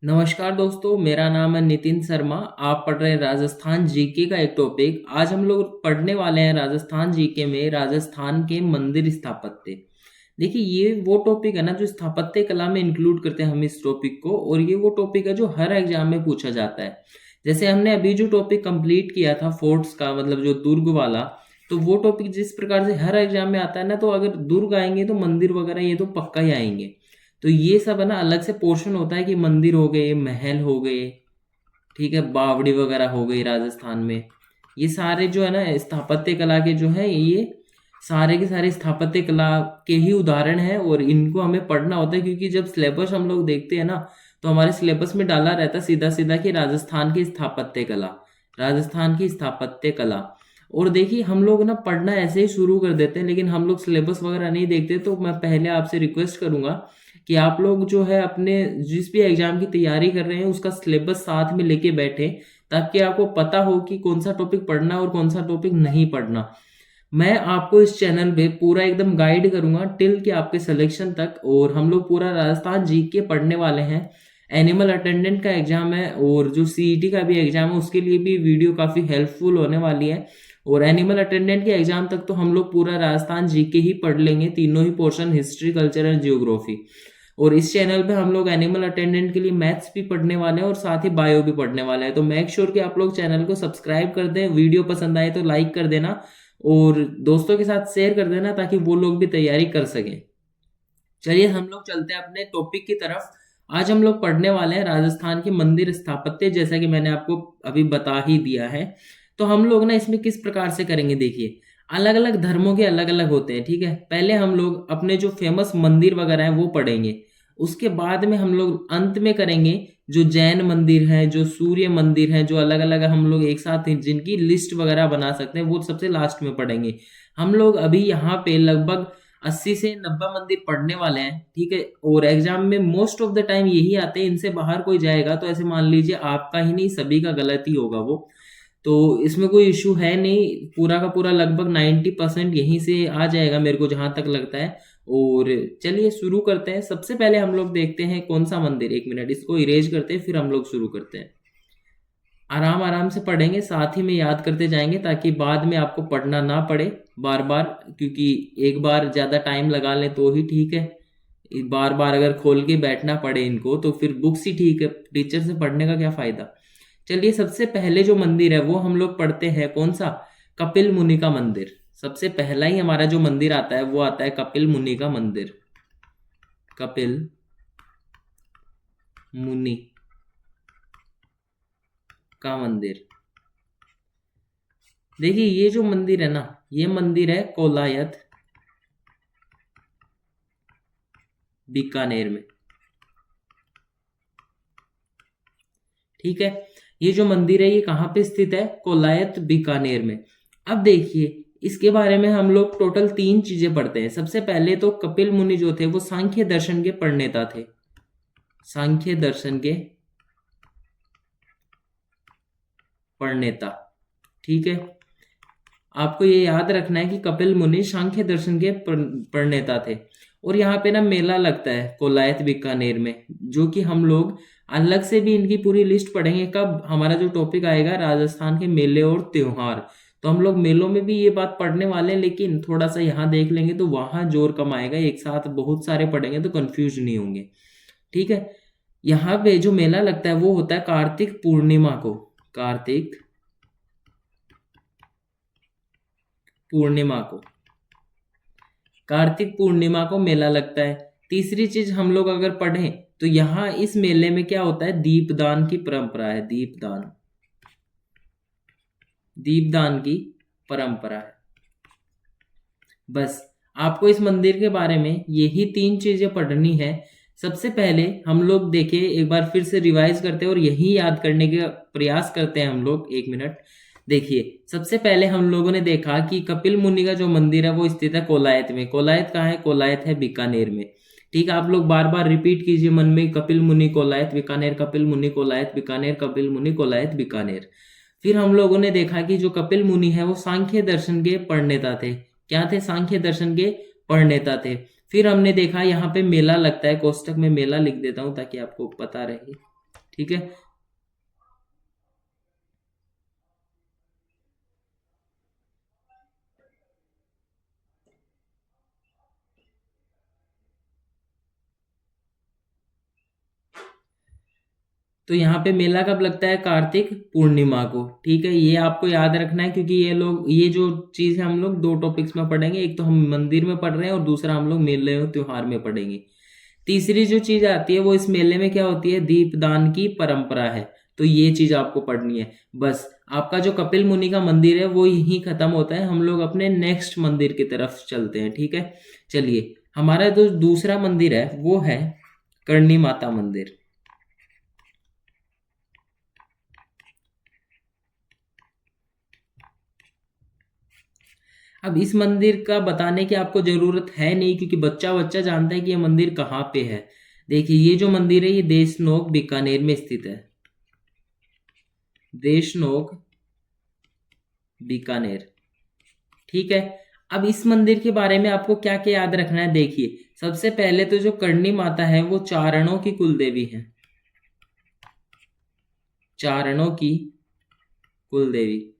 नमस्कार दोस्तों, मेरा नाम है नितिन शर्मा। आप पढ़ रहे हैं राजस्थान जीके का एक टॉपिक। आज हम लोग पढ़ने वाले हैं राजस्थान जीके में राजस्थान के मंदिर स्थापत्य। देखिए, ये वो टॉपिक है ना जो स्थापत्य कला में इंक्लूड करते हैं हम इस टॉपिक को, और ये वो टॉपिक है जो हर एग्जाम में पूछा जाता है। जैसे हमने अभी जो टॉपिक कंप्लीट किया था फोर्ट्स का, मतलब जो दुर्ग वाला, तो वो टॉपिक जिस प्रकार से हर एग्जाम में आता है ना, तो अगर दुर्ग आएंगे तो मंदिर वगैरह ये तो पक्का ही आएंगे। तो ये सब है ना, अलग से पोर्शन होता है कि मंदिर हो गए, महल हो गए, ठीक है, बावड़ी वगैरह हो गई राजस्थान में। ये सारे जो है ना स्थापत्य कला के जो है, ये सारे के सारे स्थापत्य कला के ही उदाहरण हैं, और इनको हमें पढ़ना होता है क्योंकि जब सिलेबस हम लोग देखते हैं ना, तो हमारे सिलेबस में डाला रहता है सीधा सीधा कि राजस्थान की स्थापत्य कला, राजस्थान की स्थापत्य कला। और देखिए, हम लोग ना पढ़ना ऐसे ही शुरू कर देते हैं, लेकिन हम लोग सिलेबस वगैरह नहीं देखते। तो मैं पहले आपसे रिक्वेस्ट करूंगा कि आप लोग जो है अपने जिस भी एग्जाम की तैयारी कर रहे हैं उसका सिलेबस साथ में लेके बैठे, ताकि आपको पता हो कि कौन सा टॉपिक पढ़ना और कौन सा टॉपिक नहीं पढ़ना। मैं आपको इस चैनल पे पूरा एकदम गाइड करूंगा टिल के आपके सिलेक्शन तक। और हम लोग पूरा राजस्थान जीके पढ़ने वाले हैं। एनिमल अटेंडेंट का एग्जाम है, और जो सीईटी का भी एग्जाम है उसके लिए भी वीडियो काफ़ी हेल्पफुल होने वाली है। और एनिमल अटेंडेंट के एग्जाम तक तो हम लोग पूरा राजस्थान जीके ही पढ़ लेंगे, तीनों ही portion, history, culture and geography. और इस चैनल पे हम लोग एनिमल अटेंडेंट के लिए मैथ्स भी पढ़ने वाले हैं और साथ ही बायो भी पढ़ने वाले हैं। तो मेक श्योर कि आप लोग चैनल को सब्सक्राइब कर दें, वीडियो पसंद आए तो लाइक कर देना और दोस्तों के साथ शेयर कर देना ताकि वो लोग भी तैयारी कर सकें। चलिए हम लोग चलते हैं अपने टॉपिक की तरफ। आज हम लोग पढ़ने वाले हैं राजस्थान के मंदिर स्थापत्य, जैसा कि मैंने आपको अभी बता ही दिया है। तो हम लोग ना इसमें किस प्रकार से करेंगे, देखिए, अलग अलग धर्मों के अलग अलग होते हैं, ठीक है। पहले हम लोग अपने जो फेमस मंदिर वगैरह हैं वो पढ़ेंगे। उसके बाद में हम लोग अंत में करेंगे जो जैन मंदिर हैं, जो सूर्य मंदिर हैं, जो अलग अलग हम लोग एक साथ जिनकी लिस्ट वगैरह बना सकते हैं, वो सबसे लास्ट में पढ़ेंगे। हम लोग अभी यहाँ पे लगभग 80 से 90 मंदिर पढ़ने वाले हैं, ठीक है। और एग्जाम में मोस्ट ऑफ द टाइम यही आते हैं, इनसे बाहर कोई जाएगा तो ऐसे मान लीजिए आपका ही नहीं सभी का गलत ही होगा वो। तो इसमें कोई इशू है नहीं, पूरा का पूरा लगभग 90% यहीं से आ जाएगा मेरे को जहां तक लगता है। और चलिए शुरू करते हैं। सबसे पहले हम लोग देखते हैं कौन सा मंदिर, एक मिनट इसको इरेज करते हैं फिर हम लोग शुरू करते हैं। आराम आराम से पढ़ेंगे, साथ ही में याद करते जाएंगे ताकि बाद में आपको पढ़ना ना पड़े बार बार, क्योंकि एक बार ज़्यादा टाइम लगा लें तो ही ठीक है। बार बार अगर खोल के बैठना पड़े इनको तो फिर बुक्स ही ठीक है, टीचर से पढ़ने का क्या फ़ायदा। चलिए, सबसे पहले जो मंदिर है वो हम लोग पढ़ते हैं, कौन सा, कपिल मुनि का मंदिर। सबसे पहला ही हमारा जो मंदिर आता है वो आता है कपिल मुनि का मंदिर। कपिल मुनि का मंदिर। देखिए, ये जो मंदिर है ना, ये मंदिर है कोलायत, बीकानेर में, ठीक है। ये जो मंदिर है ये कहाँ पे स्थित है, कोलायत, बीकानेर में। अब देखिए, इसके बारे में हम लोग टोटल 3 चीजें पढ़ते हैं। सबसे पहले तो कपिल मुनि जो थे वो सांख्य दर्शन के प्रणेता थे, सांख्य दर्शन के प्रणेता, ठीक है। आपको ये याद रखना है कि कपिल मुनि सांख्य दर्शन के प्रणेता थे। और यहाँ पे ना मेला लगता है कोलायत बीकानेर में, जो कि हम लोग अलग से भी इनकी पूरी लिस्ट पढ़ेंगे। कब हमारा जो टॉपिक आएगा राजस्थान के मेले और त्योहार, तो हम लोग मेलों में भी ये बात पढ़ने वाले हैं, लेकिन थोड़ा सा यहाँ देख लेंगे तो वहां जोर कम आएगा। एक साथ बहुत सारे पढ़ेंगे तो कंफ्यूज नहीं होंगे, ठीक है। यहाँ पे जो मेला लगता है वो होता है कार्तिक पूर्णिमा को, कार्तिक पूर्णिमा को, कार्तिक पूर्णिमा को मेला लगता है। तीसरी चीज हम लोग अगर पढ़ें तो यहाँ इस मेले में क्या होता है, दीपदान की परंपरा है, दीपदान, दीपदान की परंपरा है। बस आपको इस मंदिर के बारे में यही 3 चीजें पढ़नी है। सबसे पहले हम लोग देखें, एक बार फिर से रिवाइज करते हैं और यही याद करने का प्रयास करते हैं हम लोग। एक मिनट देखिए, सबसे पहले हम लोगों ने देखा कि कपिल मुनि का जो मंदिर है वो स्थित है कोलायत में। कोलायत कहाँ है, कोलायत है बीकानेर में, ठीक है। आप लोग बार बार रिपीट कीजिए मन में, कपिल मुनि कोलायत बीकानेर, कपिल मुनि कोलायत बीकानेर, कपिल मुनि कोलायत बीकानेर। फिर हम लोगों ने देखा कि जो कपिल मुनि है वो सांख्य दर्शन के प्रणेता थे। क्या थे, सांख्य दर्शन के प्रणेता थे। फिर हमने देखा यहाँ पे मेला लगता है, कोष्टक में मेला लिख देता हूं ताकि आपको पता रहे। ठीक है। तो यहाँ पे मेला कब लगता है? कार्तिक पूर्णिमा को। ठीक है, ये आपको याद रखना है, क्योंकि ये जो चीज़ है हम लोग दो टॉपिक्स में पढ़ेंगे, एक तो हम मंदिर में पढ़ रहे हैं और दूसरा हम लोग मेले और त्योहार में पढ़ेंगे। तीसरी जो चीज आती है वो इस मेले में क्या होती है? दीपदान की परंपरा है। तो ये चीज आपको पढ़नी है। बस आपका जो कपिल मुनि का मंदिर है वो यहीं खत्म होता है, हम लोग अपने नेक्स्ट मंदिर की तरफ चलते हैं। ठीक है, चलिए। हमारा जो दूसरा मंदिर है वो है करणी माता मंदिर। अब इस मंदिर का बताने की आपको जरूरत है नहीं, क्योंकि बच्चा बच्चा जानता है कि ये मंदिर कहाँ पे है। देखिए, ये जो मंदिर है ये देशनोक बीकानेर में स्थित है। देशनोक बीकानेर। ठीक है। अब इस मंदिर के बारे में आपको क्या क्या याद रखना है? देखिए, सबसे पहले तो जो करणी माता है वो चारणों की कुल देवी है। चारणों की कुल देवी।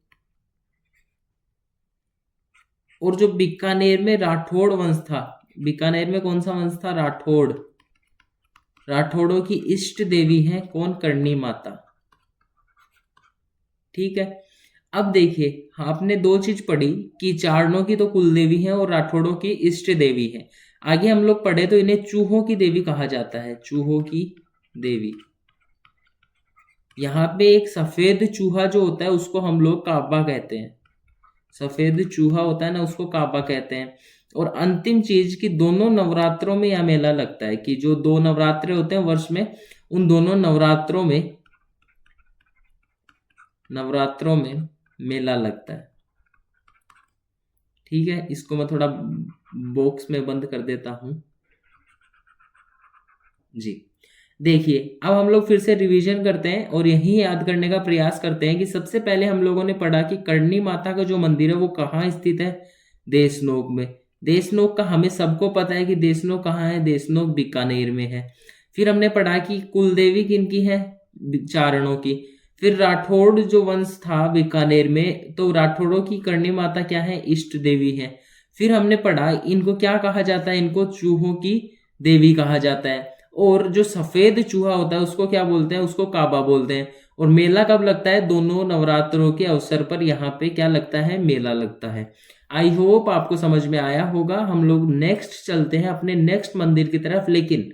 और जो बीकानेर में राठौड़ वंश था, बीकानेर में कौन सा वंश था? राठौड़। राठौड़ों की इष्ट देवी है कौन? करणी माता। ठीक है। अब देखिए, आपने दो चीज पढ़ी कि चारणों की तो कुल देवी है और राठौड़ों की इष्ट देवी है। आगे हम लोग पढ़े तो इन्हें चूहों की देवी कहा जाता है। चूहों की देवी। यहाँ पे एक सफेद चूहा जो होता है उसको हम लोग काबा कहते हैं। सफेद चूहा होता है ना, उसको काबा कहते हैं। और अंतिम चीज कि दोनों नवरात्रों में यह मेला लगता है, कि जो दो नवरात्रे होते हैं वर्ष में, उन दोनों नवरात्रों में मेला लगता है। ठीक है, इसको मैं थोड़ा बॉक्स में बंद कर देता हूं। जी। देखिए, अब हम लोग फिर से रिवीजन करते हैं और यही याद करने का प्रयास करते हैं कि सबसे पहले हम लोगों ने पढ़ा कि करणी माता का जो मंदिर है वो कहाँ स्थित है? देशनोक में। देशनोक का हमें सबको पता है कि देशनोक कहाँ है? देशनोक बीकानेर में है। फिर हमने पढ़ा कि कुलदेवी किनकी है? चारणों की। फिर राठौड़ जो वंश था बीकानेर में, तो राठौड़ों की करणी माता क्या है? इष्ट देवी है। फिर हमने पढ़ा इनको क्या कहा जाता है? इनको चूहों की देवी कहा जाता है। और जो सफेद चूहा होता है उसको क्या बोलते हैं? उसको काबा बोलते हैं। और मेला कब लगता है? दोनों नवरात्रों के अवसर पर यहाँ पे क्या लगता है? मेला लगता है। आई होप आपको समझ में आया होगा। हम लोग नेक्स्ट चलते हैं अपने नेक्स्ट मंदिर की तरफ, लेकिन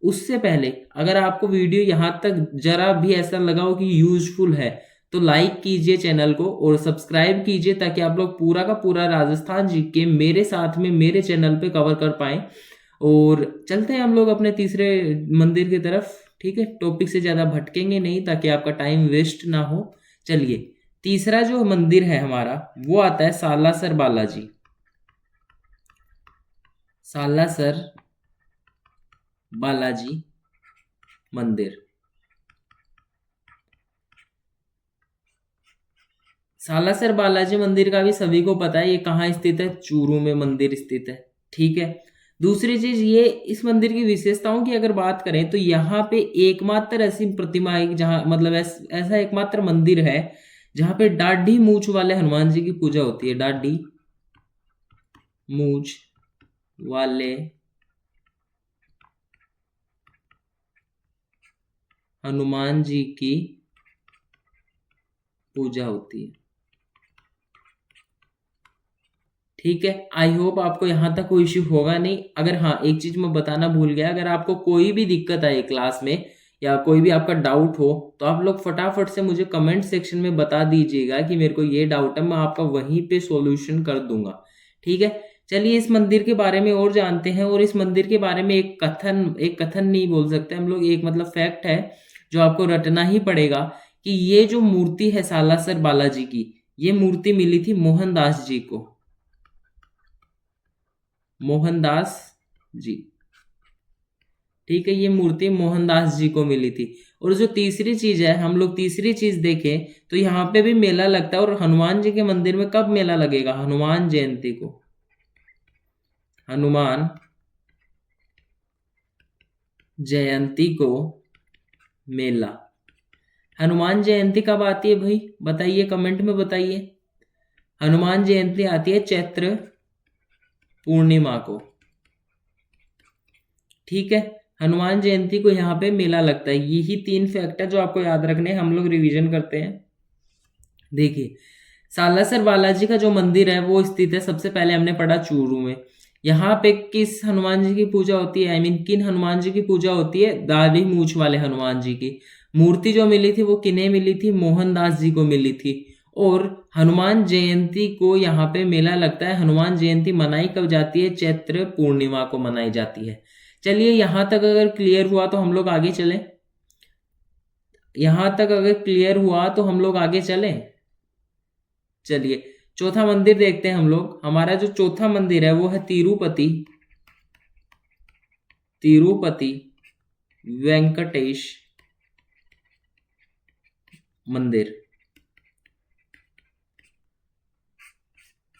उससे पहले अगर आपको वीडियो यहाँ तक जरा भी ऐसा लगा हो कि यूजफुल है, तो लाइक कीजिए चैनल को और सब्सक्राइब कीजिए, ताकि आप लोग पूरा का पूरा राजस्थान जीके मेरे साथ में मेरे चैनल पे कवर कर पाए। और चलते हैं हम लोग अपने तीसरे मंदिर की तरफ। ठीक है, टॉपिक से ज्यादा भटकेंगे नहीं ताकि आपका टाइम वेस्ट ना हो। चलिए, तीसरा जो मंदिर है हमारा वो आता है सालासर बालाजी। सालासर बालाजी मंदिर। सालासर बालाजी मंदिर का भी सभी को पता है, ये कहाँ स्थित है? चूरू में मंदिर स्थित है। ठीक है। दूसरी चीज ये, इस मंदिर की विशेषताओं की अगर बात करें तो यहाँ पे एकमात्र ऐसी प्रतिमा है जहाँ मतलब ऐसा एकमात्र मंदिर है जहाँ पे डाढ़ी मूछ वाले हनुमान जी की पूजा होती है। डाढ़ी मूछ वाले हनुमान जी की पूजा होती है। ठीक है, आई होप आपको यहाँ तक कोई इश्यू होगा नहीं। अगर हाँ, एक चीज मैं बताना भूल गया, अगर आपको कोई भी दिक्कत आए क्लास में या कोई भी आपका डाउट हो तो आप लोग फटाफट से मुझे कमेंट सेक्शन में बता दीजिएगा कि मेरे को ये डाउट है, मैं आपका वहीं पे सॉल्यूशन कर दूंगा। ठीक है। चलिए, इस मंदिर के बारे में और जानते हैं। और इस मंदिर के बारे में एक कथन नहीं बोल सकते हम लोग, एक मतलब फैक्ट है जो आपको रटना ही पड़ेगा, कि ये जो मूर्ति है सालासर बालाजी की, ये मूर्ति मिली थी मोहनदास जी को। मोहनदास जी। ठीक है, ये मूर्ति मोहनदास जी को मिली थी। और जो तीसरी चीज है, हम लोग तीसरी चीज देखें तो यहाँ पे भी मेला लगता है। और हनुमान जी के मंदिर में कब मेला लगेगा? हनुमान जयंती को। हनुमान जयंती को मेला हनुमान जयंती कब आती है भाई, बताइए, कमेंट में बताइए। हनुमान जयंती आती है चैत्र पूर्णिमा को। ठीक है, हनुमान जयंती को यहाँ पे मेला लगता है। यही 3 फैक्ट है जो आपको याद रखने हैं, हम लोग रिवीजन करते हैं। देखिए, सालासर बालाजी का जो मंदिर है वो स्थित है, सबसे पहले हमने पढ़ा चूरू में। यहाँ पे किस हनुमान जी की पूजा होती है, आई मीन किन हनुमान जी की पूजा होती है, दाढ़ी मूछ वाले हनुमान जी की। मूर्ति जो मिली थी वो किन्हें मिली थी, मोहनदास जी को मिली थी। और हनुमान जयंती को यहाँ पे मेला लगता है। हनुमान जयंती मनाई कब जाती है, चैत्र पूर्णिमा को मनाई जाती है। चलिए, यहां तक अगर क्लियर हुआ तो हम लोग आगे चलें। यहां तक अगर क्लियर हुआ तो हम लोग आगे चलें। चलिए, चौथा मंदिर देखते हैं हम लोग। हमारा जो चौथा मंदिर है वो है तिरुपति तिरुपति वेंकटेश मंदिर।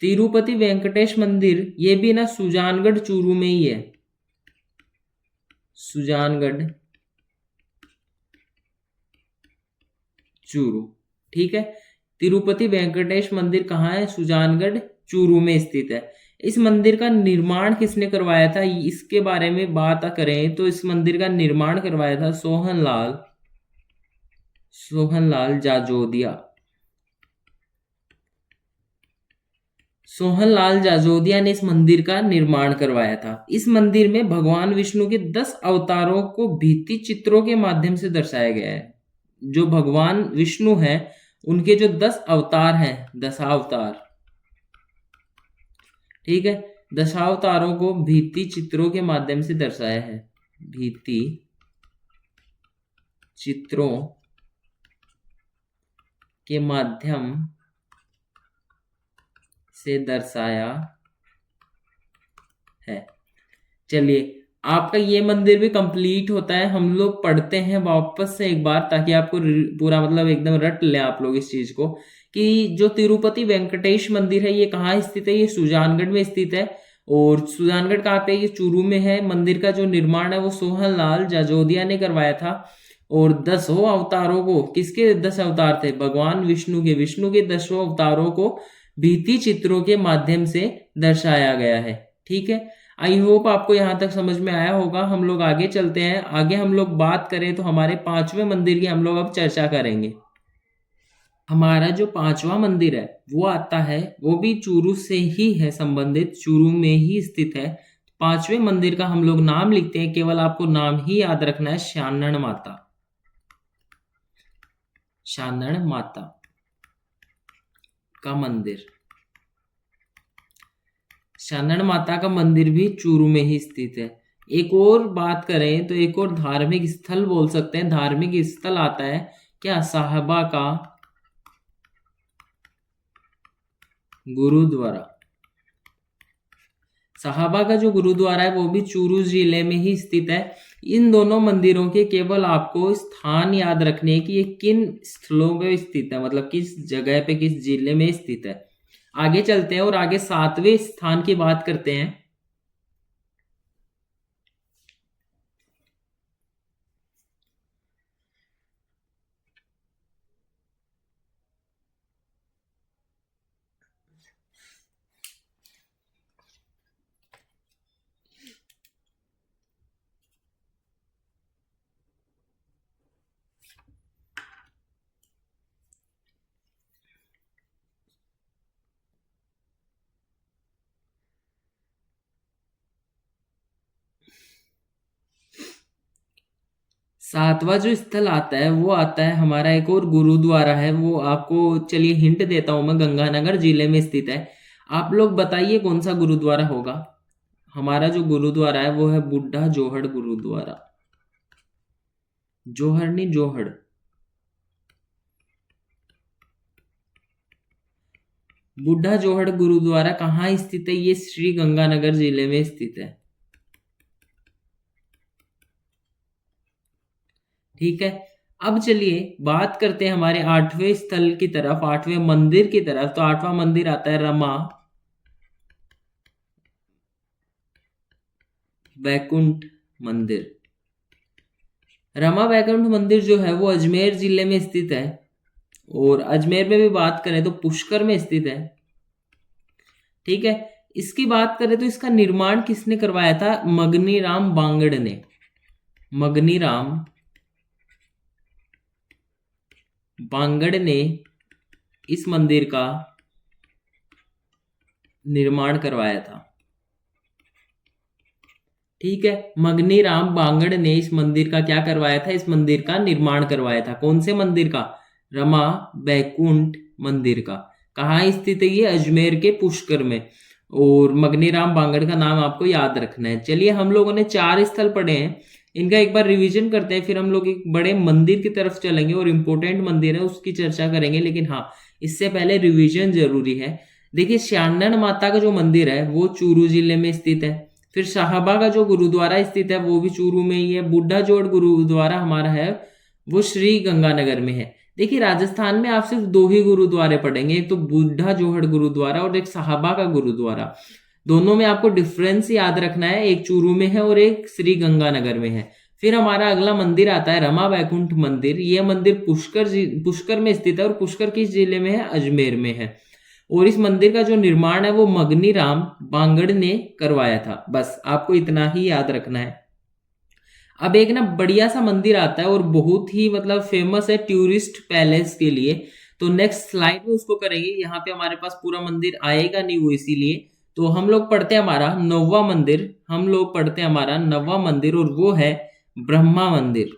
तिरुपति वेंकटेश मंदिर ये भी ना सुजानगढ़ चूरू में ही है। सुजानगढ़ चूरू, ठीक है। तिरुपति वेंकटेश मंदिर कहाँ है, सुजानगढ़ चूरू में स्थित है। इस मंदिर का निर्माण किसने करवाया था, इसके बारे में बात करें तो इस मंदिर का निर्माण करवाया था सोहनलाल जाजोदिया। सोहनलाल जाजोदिया ने इस मंदिर का निर्माण करवाया था। इस मंदिर में भगवान विष्णु के 10 अवतारों को भित्ति चित्रों के माध्यम से दर्शाया गया है। जो भगवान विष्णु हैं उनके जो 10 अवतार हैं, दशावतार, ठीक है, दशावतारों को भित्ति चित्रों के माध्यम से दर्शाया है। भित्ति चित्रों के माध्यम से दर्शाया है। चलिए, आपका ये मंदिर भी कंप्लीट होता है। हम लोग पढ़ते हैं वापस से एक बार, ताकि आपको पूरा मतलब एकदम रट लें आप लोग इस चीज को, कि जो तिरुपति वेंकटेश मंदिर है ये कहाँ स्थित है, ये सुजानगढ़ में स्थित है। और सुजानगढ़ कहाँ पे, ये चूरू में है। मंदिर का जो निर्माण है वो सोहनलाल जाजोदिया ने करवाया था। और 10 अवतारों को, किसके 10 अवतार थे, भगवान विष्णु के 10 अवतारों को भित्ति चित्रों के माध्यम से दर्शाया गया है। ठीक है, आई होप आपको यहां तक समझ में आया होगा। हम लोग आगे चलते हैं। आगे हम लोग बात करें तो हमारे 5वें मंदिर की हम लोग अब चर्चा करेंगे। हमारा जो 5वां मंदिर है वो आता है, वो भी चूरू से ही है संबंधित, चूरू में ही स्थित है। 5वें मंदिर का हम लोग नाम लिखते हैं, केवल आपको नाम ही याद रखना है, शानण माता। शानण माता का मंदिर। शानण माता का मंदिर भी चूरू में ही स्थित है। एक और बात करें तो एक और धार्मिक स्थल बोल सकते हैं। धार्मिक स्थल आता है क्या, साहबा का गुरुद्वारा। साहबा का जो गुरुद्वारा है वो भी चूरू जिले में ही स्थित है। इन दोनों मंदिरों के केवल आपको स्थान याद रखने हैं कि ये किन स्थलों पे स्थित है, मतलब किस जगह पे, किस जिले में स्थित है। आगे चलते हैं और आगे 7वें स्थान की बात करते हैं। सातवां जो स्थल आता है वो आता है हमारा, एक और गुरुद्वारा है। वो आपको, चलिए हिंट देता हूं मैं, गंगानगर जिले में स्थित है। आप लोग बताइए कौन सा गुरुद्वारा होगा। हमारा जो गुरुद्वारा है वो है बुढ़ा जोहड़ गुरुद्वारा। जोहड़ नहीं, जोहड़। बुढ़ा जोहड़ गुरुद्वारा कहाँ स्थित है, ये श्री गंगानगर जिले में स्थित है। ठीक है, अब चलिए बात करते हैं हमारे 8वें स्थल की तरफ, 8वें मंदिर की तरफ। तो 8वां मंदिर आता है रमा वैकुंठ मंदिर। रमा वैकुंठ मंदिर जो है वो अजमेर जिले में स्थित है, और अजमेर में भी बात करें तो पुष्कर में स्थित है। ठीक है, इसकी बात करें तो इसका निर्माण किसने करवाया था? मगनी राम बांगड़ ने। मगनी राम बांगड़ ने इस मंदिर का निर्माण करवाया था। ठीक है, मगनी राम बांगड़ ने इस मंदिर का क्या करवाया था? इस मंदिर का निर्माण करवाया था। कौन से मंदिर का? रमा बैकुंठ मंदिर का। कहाँ स्थित है ये? अजमेर के पुष्कर में। और मगनी राम बांगड़ का नाम आपको याद रखना है। चलिए, हम लोगों ने 4 स्थल पढ़े हैं, इनका एक बार रिवीजन करते हैं, फिर हम लोग एक बड़े मंदिर की तरफ चलेंगे और इम्पोर्टेंट मंदिर है उसकी चर्चा करेंगे। लेकिन हाँ, इससे पहले रिवीजन जरूरी है। देखिए, श्यानन माता का जो मंदिर है वो चूरू जिले में स्थित है। फिर साहबा का जो गुरुद्वारा स्थित है वो भी चूरू में ही है। बुड्ढा जोड़ गुरुद्वारा हमारा है वो श्री गंगानगर में है। देखिए, राजस्थान में आप सिर्फ 2 ही गुरुद्वारे पढ़ेंगे, एक तो बुड्ढा जोहड़ गुरुद्वारा और एक साहबा का गुरुद्वारा। दोनों में आपको डिफरेंस याद रखना है, एक चूरू में है और एक श्री गंगानगर में है। फिर हमारा अगला मंदिर आता है रमा वैकुंठ मंदिर। यह मंदिर पुष्कर में स्थित है, और पुष्कर किस जिले में है? अजमेर में है। और इस मंदिर का जो निर्माण है वो मगनी राम बांगड़ ने करवाया था। बस आपको इतना ही याद रखना है। अब एक ना बढ़िया सा मंदिर आता है और बहुत ही मतलब फेमस है टूरिस्ट पैलेस के लिए, तो नेक्स्ट स्लाइड में उसको करेंगे। यहाँ पे हमारे पास पूरा मंदिर आएगा नहीं वो, इसीलिए तो हम लोग पढ़ते हैं हमारा 9वां मंदिर। हम लोग पढ़ते हैं हमारा 9वां मंदिर, और वो है ब्रह्मा मंदिर।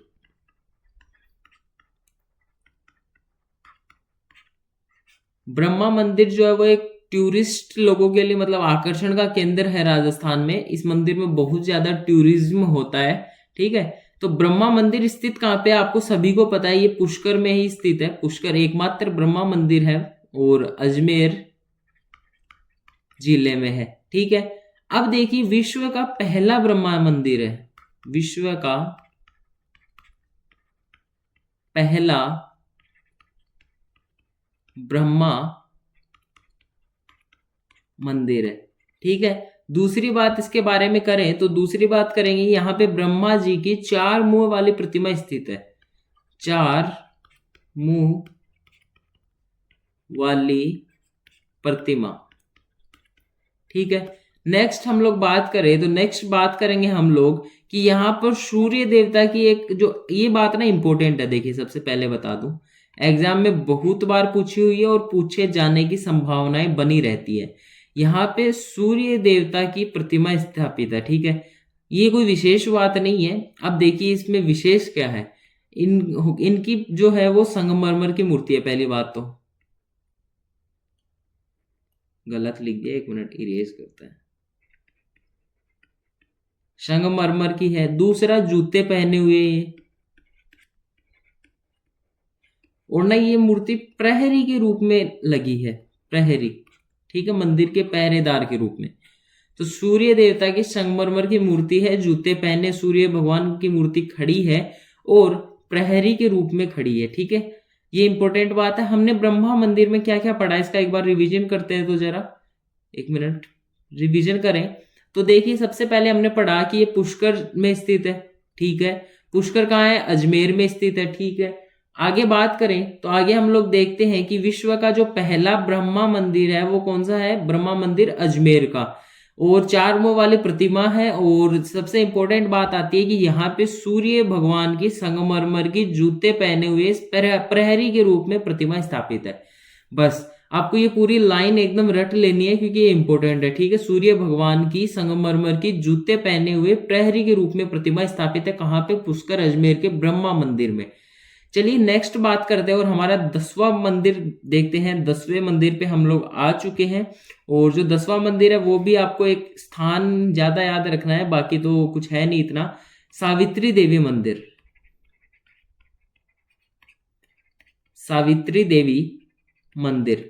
ब्रह्मा मंदिर जो है वो एक टूरिस्ट लोगों के लिए मतलब आकर्षण का केंद्र है राजस्थान में। इस मंदिर में बहुत ज्यादा टूरिज्म होता है। ठीक है, तो ब्रह्मा मंदिर स्थित कहाँ पे है? आपको सभी को पता है, ये पुष्कर में ही स्थित है। पुष्कर एकमात्र ब्रह्मा मंदिर है और अजमेर जिले में है। ठीक है, अब देखिए, विश्व का पहला ब्रह्मा मंदिर है। विश्व का पहला ब्रह्मा मंदिर है। ठीक है, दूसरी बात इसके बारे में करें तो दूसरी बात करेंगे, यहां पे ब्रह्मा जी की 4 मुंह वाली प्रतिमा स्थित है। 4 मुंह वाली प्रतिमा। ठीक है, नेक्स्ट हम लोग बात करें तो नेक्स्ट बात करेंगे हम लोग कि यहाँ पर सूर्य देवता की एक जो ये बात ना इंपॉर्टेंट है। देखिए, सबसे पहले बता दूं, एग्जाम में बहुत बार पूछी हुई है और पूछे जाने की संभावनाएं बनी रहती है। यहाँ पे सूर्य देवता की प्रतिमा स्थापित है। ठीक है, ये कोई विशेष बात नहीं है। अब देखिए, इसमें विशेष क्या है? इनकी जो है वो संगमरमर की मूर्ति है। पहली बात तो गलत लिख दिया, 1 मिनट इरेज करता है। संगमरमर की है। दूसरा, जूते पहने हुए ये, और ना ये मूर्ति प्रहरी के रूप में लगी है। प्रहरी, ठीक है, मंदिर के पहरेदार के रूप में। तो सूर्य देवता की संगमरमर की मूर्ति है, जूते पहने सूर्य भगवान की मूर्ति खड़ी है और प्रहरी के रूप में खड़ी है। ठीक है, ये इंपॉर्टेंट बात है। हमने ब्रह्मा मंदिर में क्या क्या पढ़ा, इसका एक बार रिवीजन करते हैं। तो जरा 1 मिनट रिवीजन करें। तो देखिए, सबसे पहले हमने पढ़ा कि ये पुष्कर में स्थित है। ठीक है, पुष्कर कहाँ है? अजमेर में स्थित है। ठीक है, आगे बात करें तो आगे हम लोग देखते हैं कि विश्व का जो पहला ब्रह्मा मंदिर है वो कौन सा है? ब्रह्मा मंदिर अजमेर का, और 4 मुंह वाली प्रतिमा है। और सबसे इंपॉर्टेंट बात आती है कि यहाँ पे सूर्य भगवान की संगमरमर की जूते पहने हुए प्रहरी के रूप में प्रतिमा स्थापित है। बस आपको ये पूरी लाइन एकदम रट लेनी है क्योंकि ये इंपॉर्टेंट है। ठीक है, सूर्य भगवान की संगमरमर की जूते पहने हुए प्रहरी के रूप में प्रतिमा स्थापित है। कहाँ पे? पुष्कर अजमेर के ब्रह्मा मंदिर में। चलिए, नेक्स्ट बात करते हैं और हमारा 10वां मंदिर देखते हैं। 10वें मंदिर पे हम लोग आ चुके हैं, और जो 10वां मंदिर है वो भी आपको एक स्थान ज्यादा याद रखना है, बाकी तो कुछ है नहीं इतना। सावित्री देवी मंदिर। सावित्री देवी मंदिर।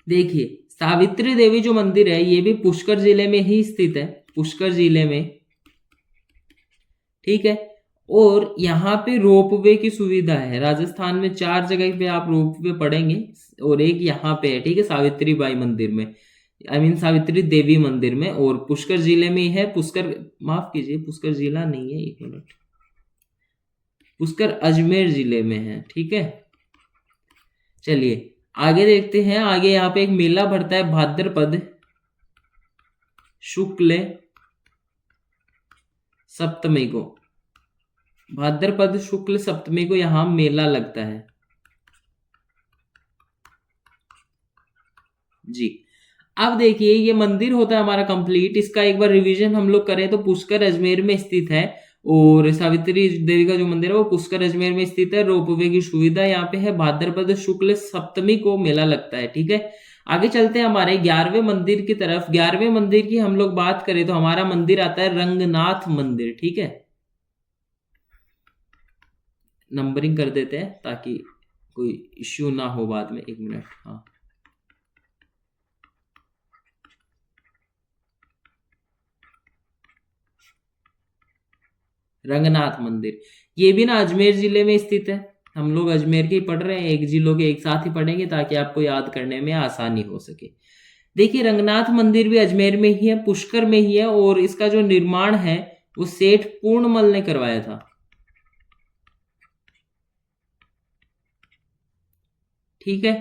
देखिए, सावित्री देवी जो मंदिर है ये भी पुष्कर जिले में ही स्थित है। पुष्कर जिले में। ठीक है, और यहाँ पे रोपवे की सुविधा है। राजस्थान में 4 जगह पे आप रोपवे पढ़ेंगे और एक यहाँ पे है। ठीक है, सावित्री बाई मंदिर में। सावित्री देवी मंदिर में, और पुष्कर जिले में ही है। पुष्कर, माफ कीजिए, पुष्कर जिला नहीं है, एक मिनट, पुष्कर अजमेर जिले में है, ठीक है। चलिए आगे देखते हैं। आगे यहाँ पे एक मेला भरता है भाद्रपद शुक्ल सप्तमी को, भाद्रपद शुक्ल सप्तमी को यहाँ मेला लगता है जी। अब देखिए ये मंदिर होता है हमारा कंप्लीट। इसका एक बार रिवीजन हम लोग करें तो पुष्कर अजमेर में स्थित है, और सावित्री देवी का जो मंदिर है वो पुष्कर अजमेर में स्थित है। रोपवे की सुविधा यहाँ पे है। भाद्रपद शुक्ल सप्तमी को मेला लगता है, ठीक है। आगे चलते हैं हमारे 11वें मंदिर की तरफ। 11वें मंदिर की हम लोग बात करें तो हमारा मंदिर आता है रंगनाथ मंदिर, ठीक है। नंबरिंग कर देते हैं ताकि कोई इश्यू ना हो बाद में, एक मिनट। हाँ, रंगनाथ मंदिर, ये भी ना अजमेर जिले में स्थित है। हम लोग अजमेर के ही पढ़ रहे हैं, एक जिलों के एक साथ ही पढ़ेंगे ताकि आपको याद करने में आसानी हो सके। देखिए रंगनाथ मंदिर भी अजमेर में ही है, पुष्कर में ही है, और इसका जो निर्माण है वो सेठ पूर्णमल ने करवाया था, ठीक है।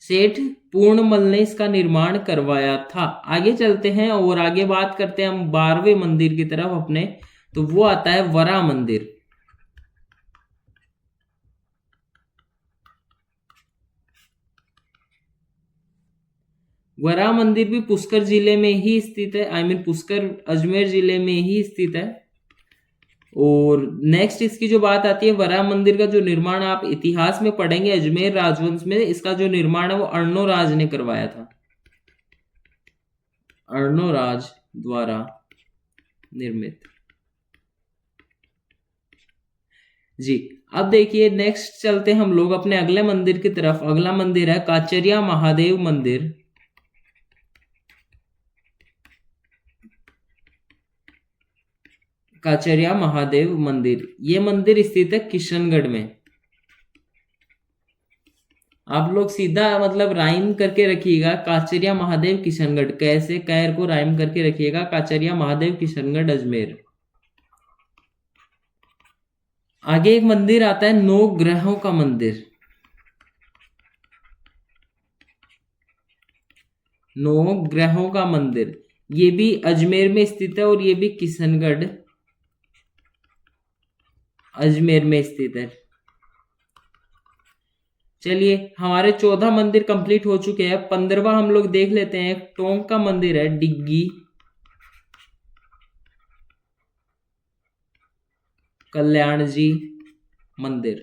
सेठ पूर्णमल ने इसका निर्माण करवाया था। आगे चलते हैं और आगे बात करते हैं हम 12वें मंदिर की तरफ अपने, तो वो आता है वरा मंदिर। वरा मंदिर भी पुष्कर जिले में ही स्थित है, पुष्कर अजमेर जिले में ही स्थित है। और नेक्स्ट इसकी जो बात आती है, वरा मंदिर का जो निर्माण आप इतिहास में पढ़ेंगे अजमेर राजवंश में, इसका जो निर्माण है वो अर्णोराज ने करवाया था, अर्णोराज द्वारा निर्मित जी। अब देखिए नेक्स्ट चलते हैं हम लोग अपने अगले मंदिर की तरफ। अगला मंदिर है काचरिया महादेव मंदिर। काचरिया महादेव मंदिर, ये मंदिर स्थित है किशनगढ़ में। आप लोग सीधा मतलब राइम करके रखिएगा, काचरिया महादेव किशनगढ़, कैसे कैर को राइम करके रखिएगा, काचरिया महादेव किशनगढ़ अजमेर। आगे एक मंदिर आता है 9 ग्रहों का मंदिर। 9 ग्रहों का मंदिर, ये भी अजमेर में स्थित है, और ये भी किशनगढ़ अजमेर में स्थित है। चलिए हमारे 14 मंदिर कंप्लीट हो चुके हैं। 15वां हम लोग देख लेते हैं। टोंक का मंदिर है डिग्गी कल्याण जी मंदिर,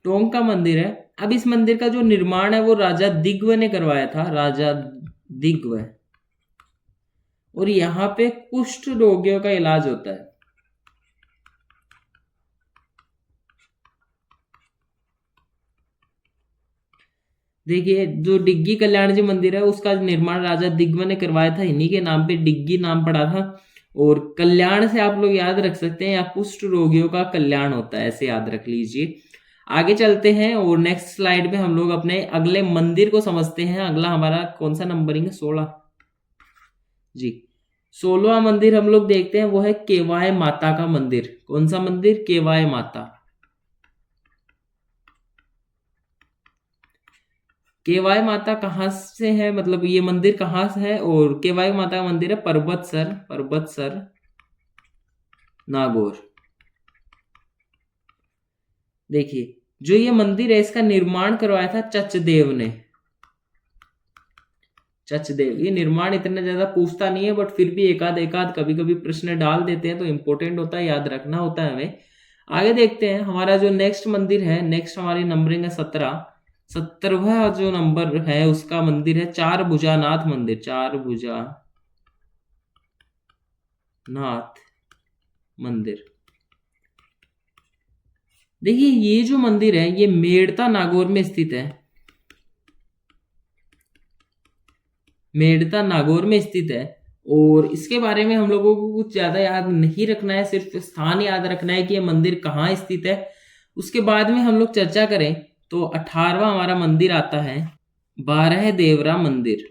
टोंक का मंदिर है। अब इस मंदिर का जो निर्माण है वो राजा दिग्व ने करवाया था, राजा दिग्व, और यहाँ पे कुष्ठ रोगियों का इलाज होता है। देखिए जो डिग्गी कल्याण जी मंदिर है उसका निर्माण राजा दिग्व ने करवाया था, इन्हीं के नाम पे डिग्गी नाम पड़ा था। और कल्याण से आप लोग याद रख सकते हैं, या कुष्ठ रोगियों का कल्याण होता है, ऐसे याद रख लीजिए। आगे चलते हैं और नेक्स्ट स्लाइड में हम लोग अपने अगले मंदिर को समझते हैं। अगला हमारा कौन सा नंबरिंग है? 16 जी। 16वां मंदिर हम लोग देखते हैं, वो है केवाय माता का मंदिर। कौन सा मंदिर? केवाय माता। केवाय माता कहाँ से है, मतलब ये मंदिर कहाँ से है? और केवाय माता का मंदिर है परबतसर नागौर। देखिए जो ये मंदिर है इसका निर्माण करवाया था चचदेव ने। चचदेव, ये निर्माण इतना ज्यादा पूछता नहीं है, बट फिर भी एकाध कभी कभी प्रश्न डाल देते हैं, तो इंपॉर्टेंट होता है, याद रखना होता है हमें। आगे देखते हैं हमारा जो नेक्स्ट मंदिर है, नेक्स्ट हमारी नंबरिंग है 17वां जो नंबर है उसका मंदिर है चार भुजानाथ मंदिर। चार भुजानाथ मंदिर। देखिए ये जो मंदिर है ये मेड़ता नागौर में स्थित है, मेड़ता नागौर में स्थित है। और इसके बारे में हम लोगों को कुछ ज्यादा याद नहीं रखना है, सिर्फ स्थान याद रखना है कि ये मंदिर कहाँ स्थित है। उसके बाद में हम लोग चर्चा करें तो 18वां हमारा मंदिर आता है बारह देवरा मंदिर।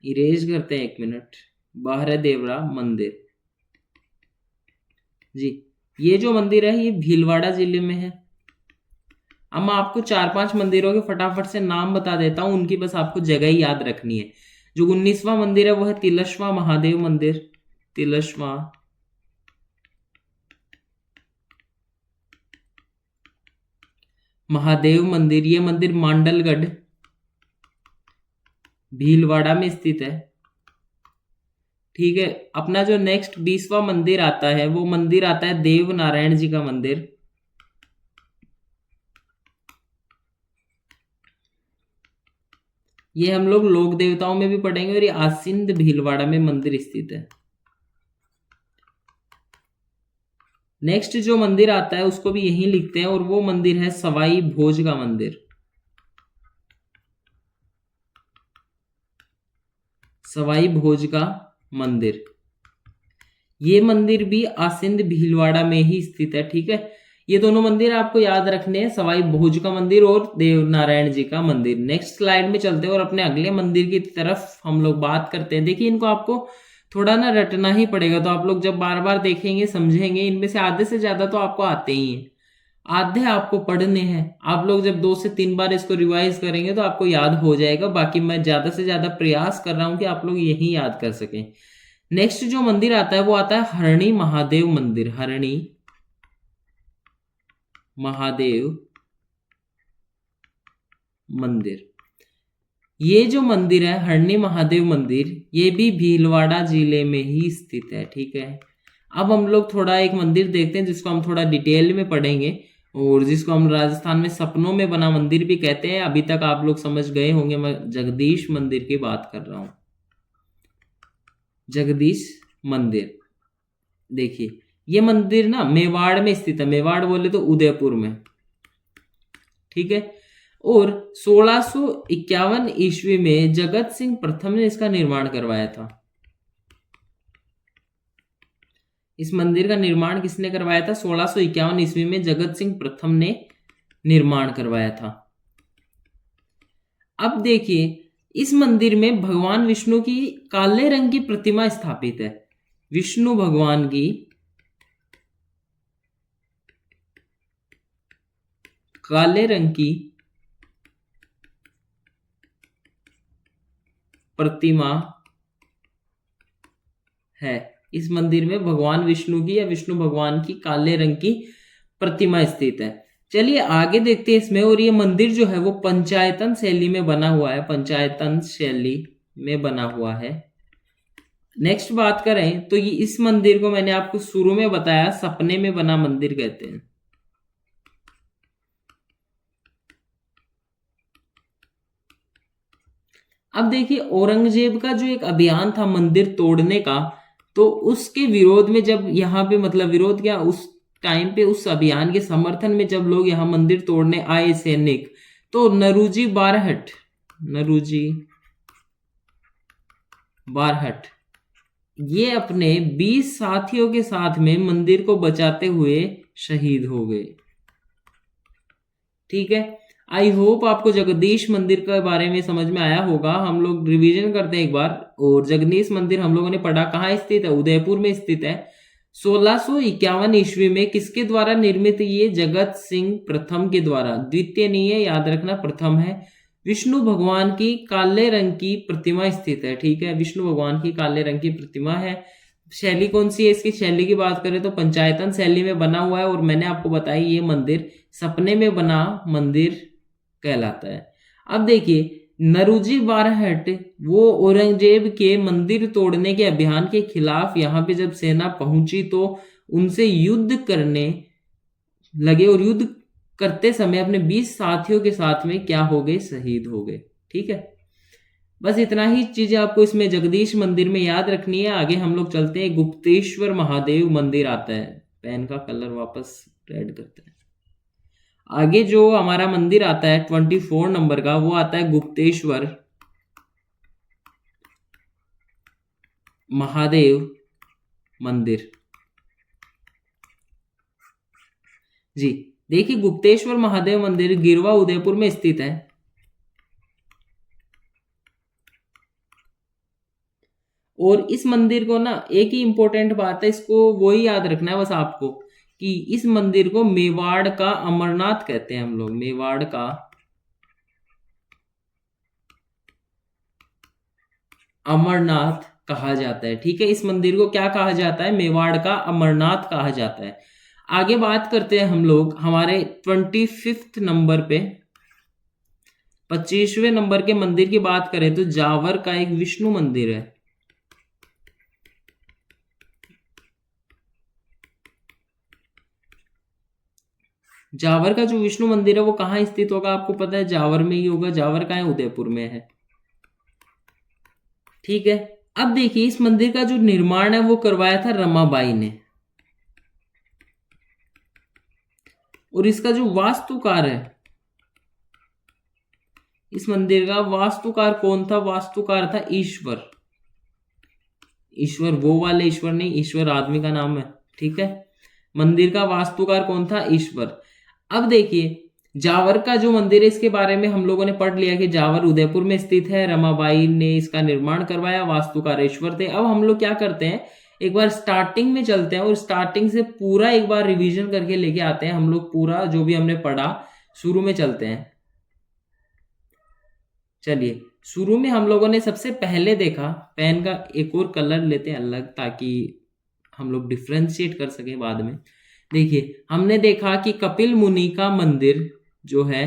इरेज करते हैं 1 मिनट। बारह देवरा मंदिर जी, ये जो मंदिर है ये भीलवाड़ा जिले में है। अब मैं आपको 4-5 मंदिरों के फटाफट से नाम बता देता हूँ, उनकी बस आपको जगह ही याद रखनी है। जो 19वां मंदिर है वो है तिलस्वा महादेव मंदिर। तिलस्वा महादेव मंदिर, ये मंदिर मांडलगढ़ भीलवाड़ा में स्थित है। ठीक है, अपना जो नेक्स्ट 20वां मंदिर आता है वो मंदिर आता है देव नारायण जी का मंदिर। ये हम लोग लोक देवताओं में भी पढ़ेंगे और ये आसिंद भीलवाड़ा में मंदिर स्थित है। नेक्स्ट जो मंदिर आता है उसको भी यहीं लिखते हैं और वो मंदिर है सवाई भोज का मंदिर। सवाई भोज का मंदिर, ये मंदिर भी आसिंद भीलवाड़ा में ही स्थित है। ठीक है, ये दोनों मंदिर आपको याद रखने हैं, सवाई भोज का मंदिर और देव नारायण जी का मंदिर। नेक्स्ट स्लाइड में चलते हैं और अपने अगले मंदिर की तरफ हम लोग बात करते हैं। देखिए इनको आपको थोड़ा ना रटना ही पड़ेगा, तो आप लोग जब बार बार देखेंगे समझेंगे। इनमें से आधे से ज्यादा तो आपको आते ही हैं, आधे आपको पढ़ने हैं। आप लोग जब 2 से 3 बार इसको रिवाइज करेंगे तो आपको याद हो जाएगा। बाकी मैं ज्यादा से ज्यादा प्रयास कर रहा हूं कि आप लोग यही याद कर सकें। नेक्स्ट जो मंदिर आता है वो आता है हरणी महादेव मंदिर। हरणी महादेव मंदिर, ये जो मंदिर है हरणी महादेव मंदिर, ये भी भीलवाड़ा जिले में ही स्थित है। ठीक है, अब हम लोग थोड़ा एक मंदिर देखते हैं जिसको हम थोड़ा डिटेल में पढ़ेंगे और जिसको हम राजस्थान में सपनों में बना मंदिर भी कहते हैं। अभी तक आप लोग समझ गए होंगे, मैं जगदीश मंदिर की बात कर रहा हूं। जगदीश मंदिर, देखिए ये मंदिर ना मेवाड़ में स्थित है। मेवाड़ बोले तो उदयपुर में। ठीक है, और 1651 ईस्वी में जगत सिंह प्रथम ने इसका निर्माण करवाया था। इस मंदिर का निर्माण किसने करवाया था? 1651 ईस्वी में जगत सिंह प्रथम ने निर्माण करवाया था। अब देखिए इस मंदिर में भगवान विष्णु की काले रंग की प्रतिमा स्थापित है। विष्णु भगवान की काले रंग की प्रतिमा है। इस मंदिर में भगवान विष्णु की या विष्णु भगवान की काले रंग की प्रतिमा स्थित है। चलिए आगे देखते हैं इसमें। और ये मंदिर जो है वो पंचायतन शैली में बना हुआ है। पंचायतन शैली में बना हुआ है। नेक्स्ट बात करें तो ये इस मंदिर को मैंने आपको शुरू में बताया सपने में बना मंदिर कहते हैं। अब देखिए औरंगजेब का जो एक अभियान था मंदिर तोड़ने का, तो उसके विरोध में जब यहाँ पे मतलब विरोध क्या, उस टाइम पे उस अभियान के समर्थन में जब लोग यहाँ मंदिर तोड़ने आए सैनिक, तो नरूजी बारहट, नरूजी बारहट ये अपने 20 साथियों के साथ में मंदिर को बचाते हुए शहीद हो गए। ठीक है, आई होप आपको जगदीश मंदिर के बारे में समझ में आया होगा। हम लोग रिवीजन करते हैं एक बार। और जगदीश मंदिर हम लोगों ने पढ़ा कहाँ स्थित है? उदयपुर में स्थित है। 1651 ईस्वी में किसके द्वारा निर्मित? ये जगत सिंह प्रथम के द्वारा। द्वितीय नहीं है, याद रखना, प्रथम है। विष्णु भगवान की काले रंग की प्रतिमा स्थित है। ठीक है, विष्णु भगवान की काले रंग की प्रतिमा है। शैली कौन सी है इसकी? शैली की बात करें तो पंचायतन शैली में बना हुआ है। और मैंने आपको बताया ये मंदिर सपने में बना मंदिर कहलाता है। अब देखिए नरूजी बारहट वो औरंगजेब के मंदिर तोड़ने के अभियान के खिलाफ यहाँ पे जब सेना पहुंची तो उनसे युद्ध करने लगे और युद्ध करते समय अपने 20 साथियों के साथ में क्या हो गए? शहीद हो गए। ठीक है, बस इतना ही चीजें आपको इसमें जगदीश मंदिर में याद रखनी है। आगे हम लोग चलते हैं, गुप्तेश्वर महादेव मंदिर आता है। पेन का कलर वापस रेड करते हैं। आगे जो हमारा मंदिर आता है 24 नंबर का, वो आता है गुप्तेश्वर महादेव मंदिर। जी। देखिए गुप्तेश्वर महादेव मंदिर गिरवा उदयपुर में स्थित है। और इस मंदिर को ना, एक ही इंपॉर्टेंट बात है, इसको वो ही याद रखना है बस आपको, कि इस मंदिर को मेवाड़ का अमरनाथ कहते हैं हम लोग, मेवाड़ का अमरनाथ कहा जाता है। ठीक है, इस मंदिर को क्या कहा जाता है? मेवाड़ का अमरनाथ कहा जाता है। आगे बात करते हैं हम लोग हमारे 25th नंबर पे, 25वें नंबर के मंदिर की बात करें तो जावर का एक विष्णु मंदिर है। जावर का जो विष्णु मंदिर है वो कहाँ स्थित होगा? आपको पता है, जावर में ही होगा। जावर कहाँ है? उदयपुर में है। ठीक है, अब देखिए इस मंदिर का जो निर्माण है वो करवाया था रमाबाई ने। और इसका जो वास्तुकार है, इस मंदिर का वास्तुकार कौन था? वास्तुकार था ईश्वर। ईश्वर वो वाले ईश्वर नहीं, ईश्वर आदमी का नाम है। ठीक है, मंदिर का वास्तुकार कौन था? ईश्वर। अब देखिए जावर का जो मंदिर है इसके बारे में हम लोगों ने पढ़ लिया कि जावर उदयपुर में स्थित है, रमाबाई ने इसका निर्माण करवाया, वास्तुकार ईश्वर थे। अब हम लोग क्या करते हैं, एक बार स्टार्टिंग में चलते हैं और स्टार्टिंग से पूरा एक बार रिवीजन करके लेके आते हैं हम लोग, पूरा जो भी हमने पढ़ा शुरू में चलते हैं। चलिए, शुरू में हम लोगों ने सबसे पहले देखा, पेन का एक और कलर लेते हैं अलग ताकि हम लोग डिफ्रेंशिएट कर सकें बाद में। देखिए हमने देखा कि कपिल मुनि का मंदिर जो है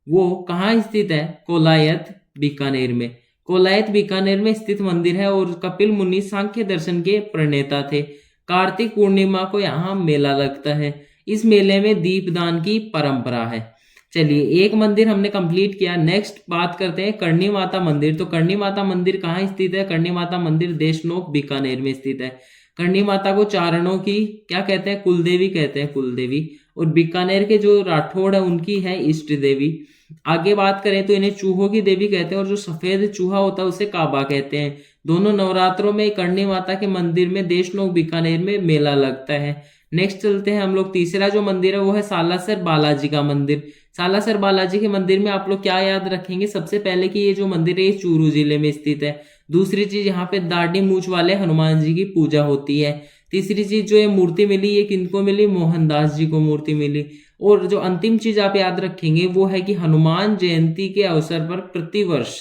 वो कहाँ स्थित है? कोलायत बीकानेर में। कोलायत बीकानेर में स्थित मंदिर है और कपिल मुनि सांख्य दर्शन के प्रणेता थे। कार्तिक पूर्णिमा को यहाँ मेला लगता है। इस मेले में दीपदान की परंपरा है। चलिए, एक मंदिर हमने कंप्लीट किया। नेक्स्ट बात करते हैं करणी माता मंदिर। तो करणी माता मंदिर कहाँ स्थित है? करणी माता मंदिर देशनोक बीकानेर में स्थित है। करणी माता को चारणों की क्या कहते हैं? कुलदेवी कहते हैं, कुलदेवी। और बीकानेर के जो राठौड़ है उनकी है इष्ट देवी। आगे बात करें तो इन्हें चूहों की देवी कहते हैं और जो सफेद चूहा होता है उसे काबा कहते हैं। दोनों नवरात्रों में करणी माता के मंदिर में देशनोक बीकानेर में मेला लगता है। नेक्स्ट चलते हैं हम लोग, तीसरा जो मंदिर है वो है सालासर बालाजी का मंदिर। सालासर बालाजी के मंदिर में आप लोग क्या याद रखेंगे? सबसे पहले कि ये जो मंदिर है ये चूरू जिले में स्थित है। दूसरी चीज, यहाँ पे दाढ़ी मूछ वाले हनुमान जी की पूजा होती है। तीसरी चीज, जो ये मूर्ति मिली ये किनको मिली? मोहनदास जी को मूर्ति मिली। और जो अंतिम चीज आप याद रखेंगे वो है कि हनुमान जयंती के अवसर पर प्रतिवर्ष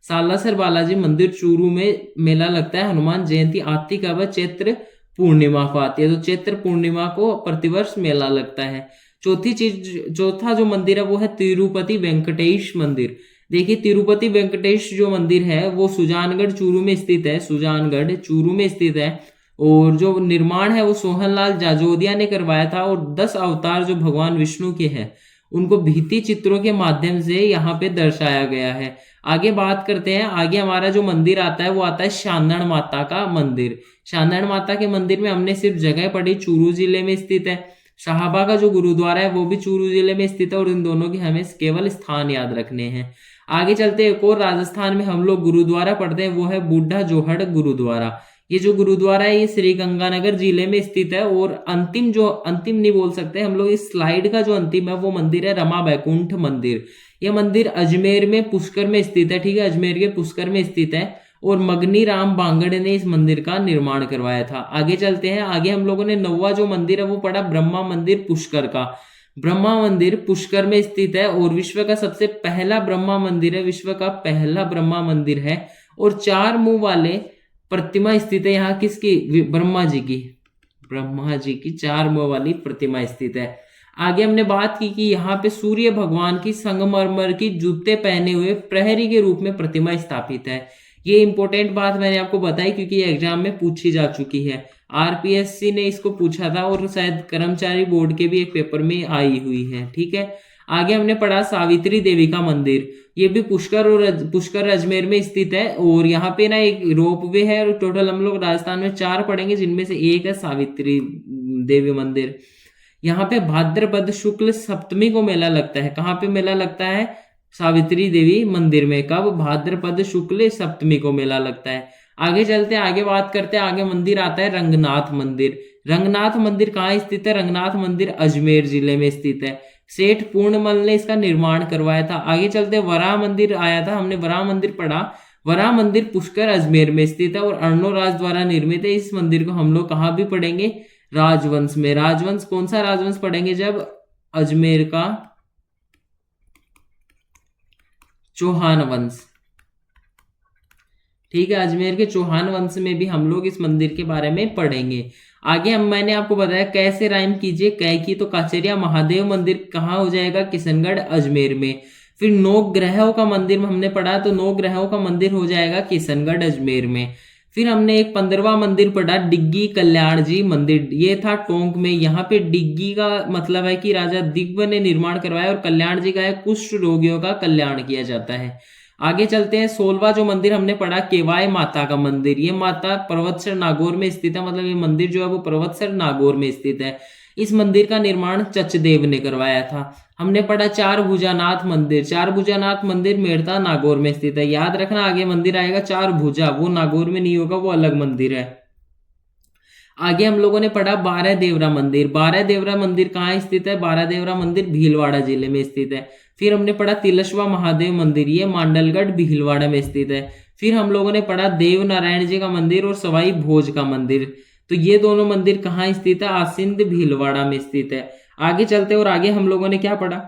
सालासर बालाजी मंदिर चूरू में मेला लगता है। हनुमान जयंती आती कब है? चैत्र पूर्णिमा को आती है। तो चैत्र पूर्णिमा को प्रतिवर्ष मेला लगता है। चौथा जो मंदिर है वो है तिरुपति वेंकटेश मंदिर। देखिए तिरुपति वेंकटेश जो मंदिर है वो सुजानगढ़ चूरू में स्थित है। सुजानगढ़ चूरू में स्थित है। और जो निर्माण है वो सोहनलाल जाजोदिया ने करवाया था। और 10 अवतार जो भगवान विष्णु के हैं उनको भित्ति चित्रों के माध्यम से यहाँ पे दर्शाया गया है। आगे बात करते हैं, आगे हमारा जो मंदिर आता है वो आता है शांदण माता का मंदिर। शांदण माता के मंदिर में हमने सिर्फ जगह पढ़ी, चूरू जिले में स्थित है। शाहबा का जो गुरुद्वारा है वो भी चूरू जिले में स्थित है। और इन दोनों के हमें केवल स्थान याद रखने हैं। आगे चलते एक और राजस्थान में हम लोग गुरुद्वारा पढ़ते हैं, वो है बूढ़ा जोहड़ गुरुद्वारा। ये जो गुरुद्वारा है ये श्री गंगानगर जिले में स्थित है। और अंतिम नहीं बोल सकते हम लोग, इस स्लाइड का जो अंतिम है वो मंदिर है रमा बैकुंठ मंदिर। यह मंदिर अजमेर में पुष्कर में स्थित है। ठीक है, अजमेर के पुष्कर में स्थित है। और मगनी राम बांगड़ ने इस मंदिर का निर्माण करवाया था। आगे चलते हैं, आगे हम लोगों ने 9वां जो मंदिर है वो पढ़ा ब्रह्मा मंदिर पुष्कर का। ब्रह्मा मंदिर पुष्कर में स्थित है और विश्व का सबसे पहला ब्रह्मा मंदिर है, विश्व का पहला ब्रह्मा मंदिर है। और 4 मुंह वाले प्रतिमा स्थित है यहाँ किसकी? ब्रह्मा जी की। ब्रह्मा जी की 4 मुंह वाली प्रतिमा स्थित है। आगे हमने बात की कि यहाँ पे सूर्य भगवान की संगमरमर की जूते पहने हुए प्रहरी के रूप में प्रतिमा स्थापित है। ये इंपॉर्टेंट बात मैंने आपको बताई क्योंकि ये एग्जाम में पूछी जा चुकी है। आरपीएससी ने इसको पूछा था और शायद कर्मचारी बोर्ड के भी एक पेपर में आई हुई है। ठीक है, आगे हमने पढ़ा सावित्री देवी का मंदिर। ये भी पुष्कर अजमेर में स्थित है। और यहाँ पे ना एक रोपवे है। और टोटल हम लोग राजस्थान में 4 पढ़ेंगे जिनमें से एक है सावित्री देवी मंदिर। यहाँ पे भाद्रपद शुक्ल सप्तमी को मेला लगता है। कहाँ पे मेला लगता है? सावित्री देवी मंदिर में। कब? भाद्रपद शुक्ल सप्तमी को मेला लगता है। आगे चलते हैं, आगे बात करते हैं। आगे मंदिर आता है रंगनाथ मंदिर। रंगनाथ मंदिर कहाँ स्थित है? रंगनाथ मंदिर अजमेर जिले में स्थित है। सेठ पूर्णमल ने इसका निर्माण करवाया था। आगे चलते वराह मंदिर आया था, हमने वराह मंदिर पढ़ा। वराह मंदिर पुष्कर अजमेर में स्थित है और अर्णोराज द्वारा निर्मित है। इस मंदिर को हम लोग कहाँ भी पढ़ेंगे? राजवंश में। राजवंश कौन सा राजवंश पढ़ेंगे? जब अजमेर का चौहान वंश, ठीक है, अजमेर के चौहान वंश में भी हम लोग इस मंदिर के बारे में पढ़ेंगे। आगे हम मैंने आपको बताया कैसे राइम कीजिए। कै की तो काचरिया महादेव मंदिर कहाँ हो जाएगा? किशनगढ़ अजमेर में। फिर नौ ग्रहों का मंदिर हमने पढ़ा, तो नौ ग्रहों का मंदिर हो जाएगा किशनगढ़ अजमेर में। फिर हमने एक 15वां मंदिर पढ़ा, डिग्गी कल्याण जी मंदिर, ये था टोंक में। यहाँ पे डिग्गी का मतलब है कि राजा दिग्व ने निर्माण करवाया और कल्याण जी का है कुष्ठ रोगियों का कल्याण किया जाता है। आगे चलते हैं, 16वां जो मंदिर हमने पढ़ा केवाय माता का मंदिर, ये माता पर्वतसर नागौर में स्थित है, मतलब ये मंदिर जो है वो पर्वतसर नागौर में स्थित है। इस मंदिर का निर्माण चचदेव ने करवाया था। हमने पढ़ा चार भुजानाथ मंदिर, चार भुजानाथ मंदिर मेड़ता नागौर में स्थित है। याद रखना आगे मंदिर आएगा चार भुजा, वो नागौर में नहीं होगा, वो अलग मंदिर है। आगे हम लोगों ने पढ़ा बारह देवरा मंदिर। बारह देवरा मंदिर कहाँ स्थित है? बारह देवरा मंदिर भीलवाड़ा जिले में स्थित है। फिर हमने पढ़ा तिलस्वा महादेव मंदिर, ये मांडलगढ़ भीलवाड़ा में स्थित है। फिर हम लोगों ने पढ़ा देव नारायण जी का मंदिर और सवाई भोज का मंदिर, तो ये दोनों मंदिर कहाँ स्थित है? आसिंद भीलवाड़ा में स्थित है। आगे चलते और आगे हम लोगों ने क्या पढ़ा?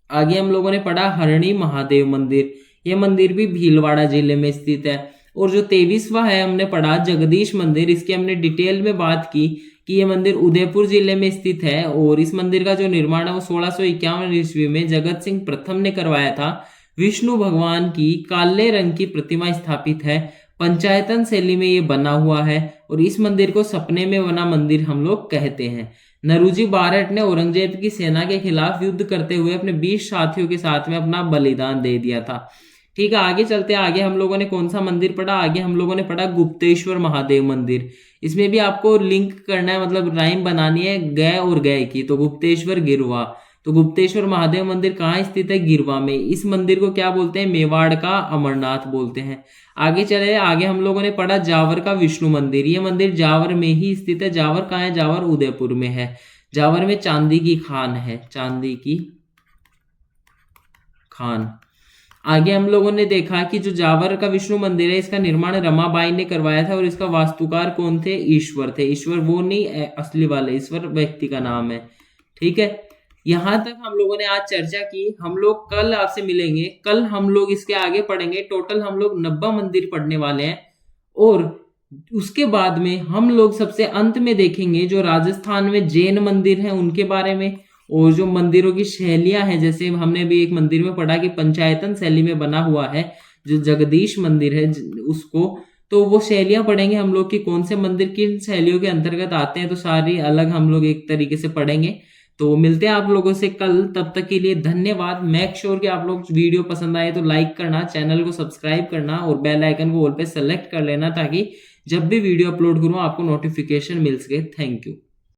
आगे हम लोगों ने पढ़ा हरणी महादेव मंदिर, ये मंदिर भी भीलवाड़ा जिले में स्थित है। और जो 23वां है हमने पढ़ा जगदीश मंदिर, इसकी हमने डिटेल में बात की कि ये मंदिर उदयपुर जिले में स्थित है और इस मंदिर का जो निर्माण है वो 1651 ईस्वी में जगत सिंह प्रथम ने करवाया था। विष्णु भगवान की काले रंग की प्रतिमा स्थापित है, पंचायतन शैली में ये बना हुआ है और इस मंदिर को सपने में बना मंदिर हम लोग कहते हैं। नरूजी बारहट ने औरंगजेब की सेना के खिलाफ युद्ध करते हुए अपने 20 साथियों के साथ में अपना बलिदान दे दिया था। ठीक है, आगे चलते हैं। आगे हम लोगों ने कौन सा मंदिर पढ़ा? आगे हम लोगों ने पढ़ा गुप्तेश्वर महादेव मंदिर। इसमें भी आपको लिंक करना है, मतलब राइम बनानी है गए और गए की, तो गुप्तेश्वर गिरवा। तो गुप्तेश्वर महादेव मंदिर कहाँ स्थित है? गिरवा में। इस मंदिर को क्या बोलते हैं? मेवाड़ का अमरनाथ बोलते हैं। आगे चले, आगे हम लोगों ने पढ़ा जावर का विष्णु मंदिर, ये मंदिर जावर में ही स्थित है। जावर कहाँ है? जावर उदयपुर में है। जावर में चांदी की खान है, चांदी की खान। आगे हम लोगों ने देखा कि जो जावर का विष्णु मंदिर है इसका निर्माण रमाबाई ने करवाया था और इसका वास्तुकार कौन थे? ईश्वर थे। ईश्वर वो नहीं असली वाले, ईश्वर व्यक्ति का नाम है। ठीक है, यहां तक हम लोगों ने आज चर्चा की। हम लोग कल आपसे मिलेंगे, कल हम लोग इसके आगे पढ़ेंगे। टोटल हम लोग 90 मंदिर पढ़ने वाले हैं और उसके बाद में हम लोग सबसे अंत में देखेंगे जो राजस्थान में जैन मंदिर हैं उनके बारे में, और जो मंदिरों की शैलियां हैं, जैसे हमने भी एक मंदिर में पढ़ा कि पंचायतन शैली में बना हुआ है जो जगदीश मंदिर है उसको, तो वो शैलियां पढ़ेंगे हम लोग कि कौन से मंदिर किन शैलियों के अंतर्गत आते हैं, तो सारी अलग हम लोग एक तरीके से पढ़ेंगे। तो मिलते हैं आप लोगों से कल, तब तक के लिए धन्यवाद। मेक श्योर कि आप लोग वीडियो पसंद आए तो लाइक करना, चैनल को सब्सक्राइब करना और बेल आइकन को ऑल पे सेलेक्ट कर लेना ताकि जब भी वीडियो अपलोड करूं आपको नोटिफिकेशन मिल सके। Thank you.